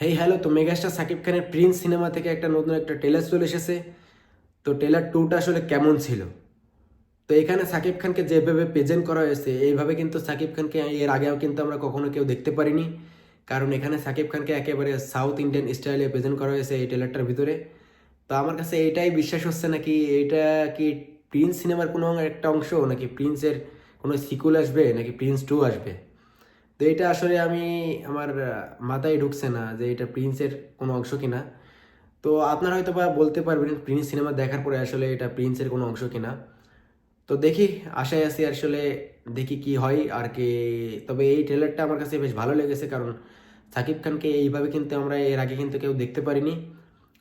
Hey hello, তো megastar Shakib খানের Prince cinema থেকে একটা নতুন একটা ট্রেলার চলে এসেছে। তো ট্রেলার টুটা আসলে কেমন ছিল? তো এখানে সাকিব খানকে যেভাবে প্রেজেন্ট করা হয়েছে, এইভাবে কিন্তু সাকিব খানকে এর আগেও কিন্তু আমরা কখনো কেউ দেখতে পারিনি। কারণ এখানে সাকিব খানকে একেবারে সাউথ ইন্ডিয়ান স্টাইলে প্রেজেন্ট করা হয়েছে এই ট্রেলারটার ভিতরে। তো আমার কাছে এইটাই বিশ্বাস হচ্ছে নাকি এইটা কি প্রিন্স সিনেমার কোনো একটা অংশ, নাকি প্রিন্সের কোনো সিকুল আসবে, নাকি প্রিন্স টু আসবে। তো এটা আসলে আমার মাথায় ঢুকছে না যে এটা প্রিন্সের কোনো অংশ কিনা। তো আপনারা হয়তো বা বলতে পারবেন প্রিন্স সিনেমা দেখার পরে আসলে এটা প্রিন্সের কোনো অংশ কিনা। তো দেখি, আশায় আছি আসলে, দেখি কি হয় আর কি। তবে এই ট্রেলারটা আমার কাছে বেশ ভালো লেগেছে, কারণ সাকিব খানকে এইভাবে কিন্তু আমরা এর আগে কিন্তু কেউ দেখতে পারিনি।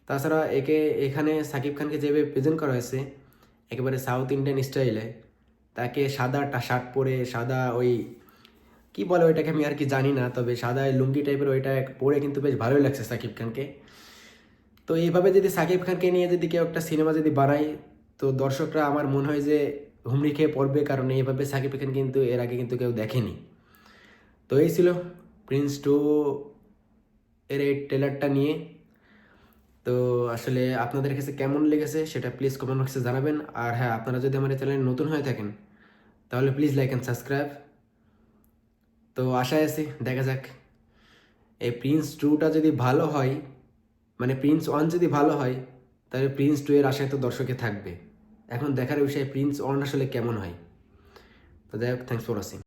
তাছাড়া এখানে সাকিব খানকে যেভাবে প্রেজেন্ট করা হয়েছে একেবারে সাউথ ইন্ডিয়ান স্টাইলে, তাকে সাদা শার্ট পরে, সাদা ওই কি বলে ওইটাকে আমি আর কি জানি না, তবে সাদা লুঙ্গি টাইপের ওইটা পরে কিন্তু বেশ ভালোই লাগছে সাকিব খানকে। তো এইভাবে যদি সাকিব খানকে নিয়ে যদি কেউ একটা সিনেমা যদি বানায়, তো দর্শকরা আমার মনে হয় যে হুমড়ি খেয়ে পড়বে, কারণ এইভাবে সাকিব খান কিন্তু এর আগে কিন্তু কেউ দেখেনি। তো এই ছিল প্রিন্স টু এর এই ট্রেলারটা নিয়ে। তো আসলে আপনাদের কাছে কেমন লেগেছে সেটা প্লিজ কমেন্ট বক্সে জানাবেন। আর হ্যাঁ, আপনারা যদি আমার এই চ্যানেলে নতুন হয়ে থাকেন তাহলে প্লিজ লাইক অ্যান্ড সাবস্ক্রাইব। তো আশায় আছি, দেখা যাক এই প্রিন্স টুটা যদি ভালো হয়, মানে প্রিন্স ওয়ান যদি ভালো হয়, তাহলে প্রিন্স টু এর আশায় তো দর্শকে থাকবে। এখন দেখার বিষয় প্রিন্স ওয়ান আসলে কেমন হয়। তো যাই হোক, থ্যাংকস ফর ওয়াচিং।